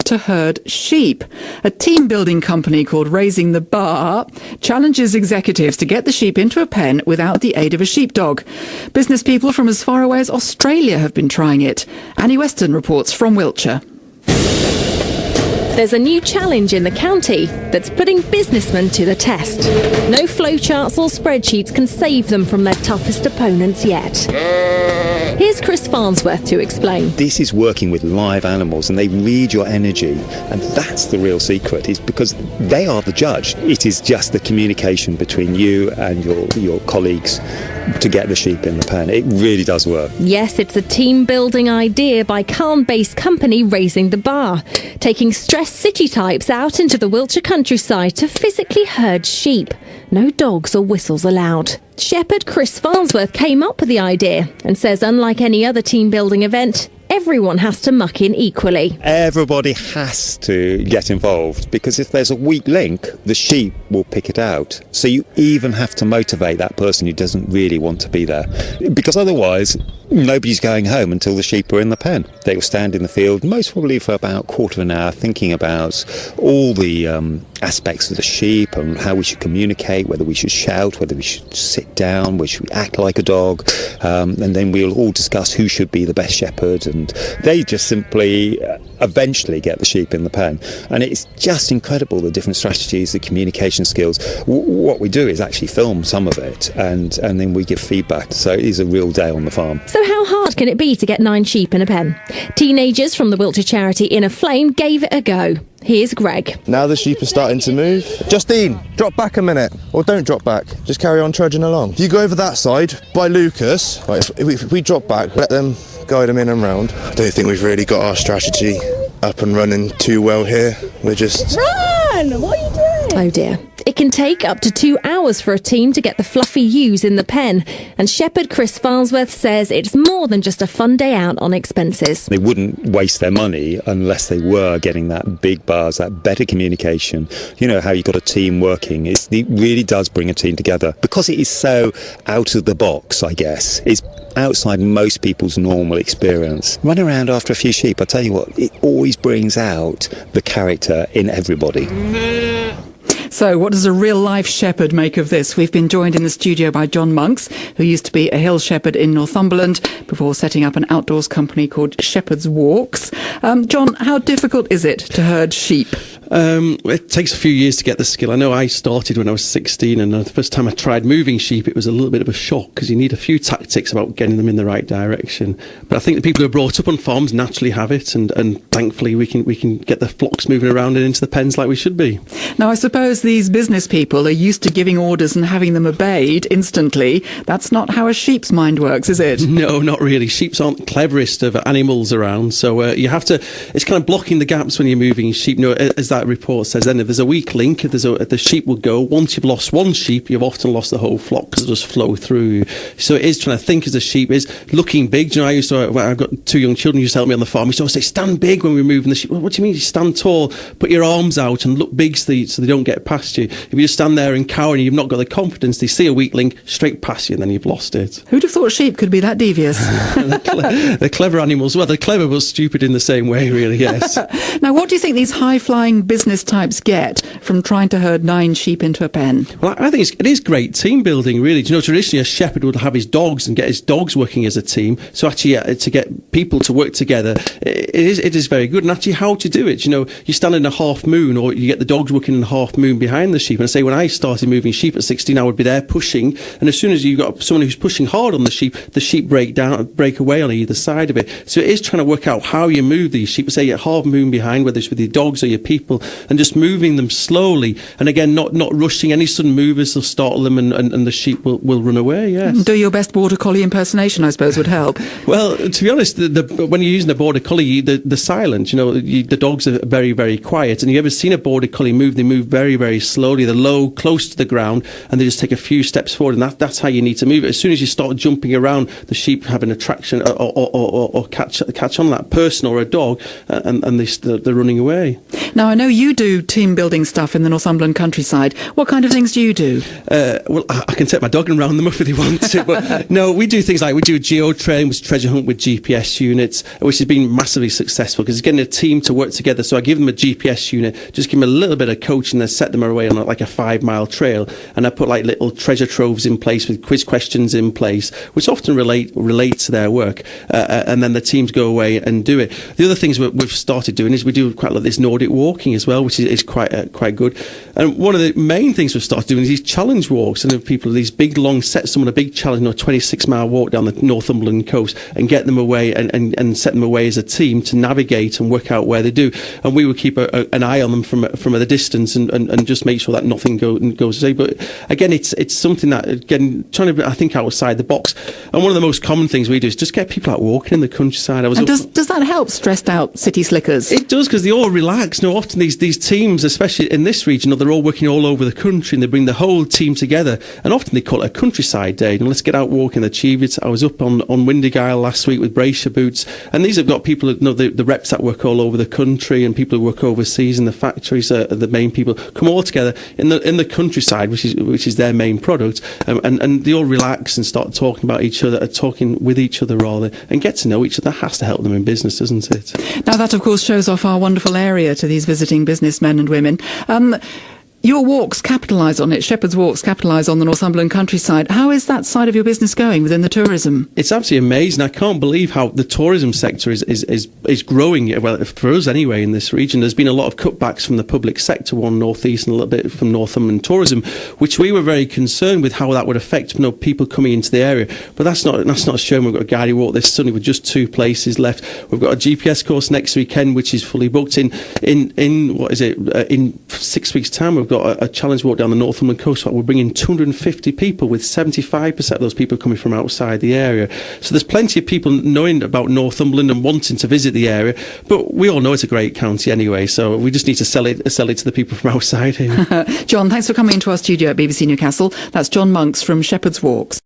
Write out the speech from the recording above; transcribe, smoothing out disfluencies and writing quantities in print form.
to herd sheep. A team-building company called Raising the Bar challenges executives to get the sheep into a pen without the aid of a sheepdog. Business people from as far away as Australia have been trying it. Annie Weston reports from Wiltshire. There's a new challenge in the county that's putting businessmen to the test. No flowcharts or spreadsheets can save them from their toughest opponents yet. Here's Chris Farnsworth to explain. This is working with live animals, and they read your energy, and that's the real secret, is because they are the judge. It is just the communication between you and your colleagues to get the sheep in the pen. It really does work. Yes, it's a team-building idea by Cairn-based company Raising the Bar, taking stressed city types out into the Wiltshire countryside to physically herd sheep. No dogs or whistles allowed. Shepherd Chris Farnsworth came up with the idea and says unlike any other team-building event, everyone has to muck in equally. Everybody has to get involved, because if there's a weak link, the sheep will pick it out. So you even have to motivate that person who doesn't really want to be there, because otherwise nobody's going home until the sheep are in the pen. They will stand in the field most probably for about a quarter of an hour thinking about all the aspects of the sheep and how we should communicate, whether we should shout, whether we should sit down, whether we should act like a dog, and then we'll all discuss who should be the best shepherd, and they just simply eventually get the sheep in the pen. And it's just incredible, the different strategies, the communication skills. What we do is actually film some of it, and then we give feedback. So it is a real day on the farm. So how hard can it be to get 9 sheep in a pen? Teenagers from the Wiltshire charity Inner Flame gave it a go. Here's Greg. Now the sheep are starting to move. Justine, drop back a minute. Or don't drop back. Just carry on trudging along. If you go over that side by Lucas, right, if we drop back, let them guide them in and round. I don't think we've really got our strategy up and running too well here. We're just... Run! What are you doing? Oh dear. It can take up to 2 hours for a team to get the fluffy ewes in the pen, and shepherd Chris Farnsworth says it's more than just a fun day out on expenses. They wouldn't waste their money unless they were getting that big buzz, that better communication. You know how you got a team working. It really does bring a team together, because it is so out of the box, I guess. It's outside most people's normal experience. Run around after a few sheep, I tell you what, it always brings out the character in everybody. So what does a real-life shepherd make of this? We've been joined in the studio by Jon Monks, who used to be a hill shepherd in Northumberland before setting up an outdoors company called Shepherd's Walks. Jon, how difficult is it to herd sheep? It takes a few years to get the skill. I know I started when I was 16, and the first time I tried moving sheep, it was a little bit of a shock, because you need a few tactics about getting them in the right direction. But I think the people who are brought up on farms naturally have it, and thankfully we can get the flocks moving around and into the pens like we should be. Now, I suppose these business people are used to giving orders and having them obeyed instantly. That's not how a sheep's mind works, is it? No, not really. Sheep aren't the cleverest of animals around, so you have to... It's kind of blocking the gaps when you're moving sheep. You know, as that report says, then if there's a weak link, if the sheep will go. Once you've lost one sheep, you've often lost the whole flock, because it'll just flow through. So it is trying to think as a sheep, is looking big. Do you know, I've got 2 young children who used to help me on the farm. We used to always say, stand big when we're moving the sheep. Well, what do you mean? You stand tall, put your arms out and look big so they don't get past you. If you just stand there and cower and you've not got the confidence, they see a weak link, straight past you, and then you've lost it. Who'd have thought sheep could be that devious? They're clever animals. Well, they're clever but stupid in the same way, really, yes. Now, what do you think these high-flying business types get from trying to herd 9 sheep into a pen? Well, I think it is great team building, really. Do you know, traditionally a shepherd would have his dogs and get his dogs working as a team. So actually, to get people to work together, it is very good. And actually, how to do it? You know, you stand in a half moon, or you get the dogs working in a half moon behind the sheep. And I say, when I started moving sheep at 16, I would be there pushing, and as soon as you got someone who's pushing hard on the sheep break away on either side of it. So it is trying to work out how you move these sheep. Say, at half moon behind, whether it's with your dogs or your people, and just moving them slowly, and again not rushing. Any sudden movers will startle them, and the sheep will run away. Yes. Do your best border collie impersonation, I suppose, would help. Well, to be honest, when you're using a border collie, the silent, the dogs are very, very quiet. And you ever seen a border collie move? They move very, very slowly. They're low, close to the ground, and they just take a few steps forward, and that's how you need to move it. As soon as you start jumping around, the sheep have an attraction or catch on that person or a dog, and they're running away. Now, I know you do team building stuff in the Northumberland countryside. What kind of things do you do? Well, I can take my dog and round them up if they want to, but no, we do things like we do geo-training, which is treasure hunt with GPS units, which has been massively successful because it's getting a team to work together. So I give them a GPS unit, just give them a little bit of coaching, then set them away on like a 5-mile trail, and I put like little treasure troves in place with quiz questions in place, which often relate to their work, and then the teams go away and do it. The other things we've started doing is we do quite a lot of this Nordic walking as well, which is quite good. And one of the main things we've started doing is these challenge walks, and people these big long set someone a big challenge, 26-mile walk down the Northumberland coast, and get them away and set them away as a team to navigate and work out where they do. And we would keep an eye on them from a distance and just make sure that nothing goes astray. But again, it's something that again trying to think outside the box. And one of the most common things we do is just get people out walking in the countryside. Does that help stressed out city slickers? It does, because they all relax. Often these teams, especially in this region, they're all working all over the country, and they bring the whole team together. And often they call it a countryside day. Let's get out walking, achieve it. I was up on Windigyle last week with Bracer Boots, and these have got people, the reps that work all over the country, and people who work overseas in the factories, the main people come all together in the countryside, which is their main product, and they all relax and start talking about each other, talking with each other rather, and get to know each other. That has to help them in business, doesn't it? Now that, of course, shows off our wonderful area to these visiting businessmen and women. Your walks capitalise on it. Shepherd's Walks capitalise on the Northumberland countryside. How is that side of your business going within the tourism? It's absolutely amazing. I can't believe how the tourism sector is growing. Well, for us anyway, in this region, there's been a lot of cutbacks from the public sector, one North East and a little bit from Northumberland tourism, which we were very concerned with how that would affect people coming into the area. But that's not shown. We've got a guided walk this Sunday with just 2 places left. We've got a GPS course next weekend, which is fully booked. In 6 weeks' time, we've got a challenge walk down the Northumberland coast. We're bringing 250 people, with 75% of those people coming from outside the area. So there's plenty of people knowing about Northumberland and wanting to visit the area. But we all know it's a great county anyway, so we just need to sell it to the people from outside here. Jon, thanks for coming into our studio at BBC Newcastle. That's Jon Monks from Shepherd's Walks.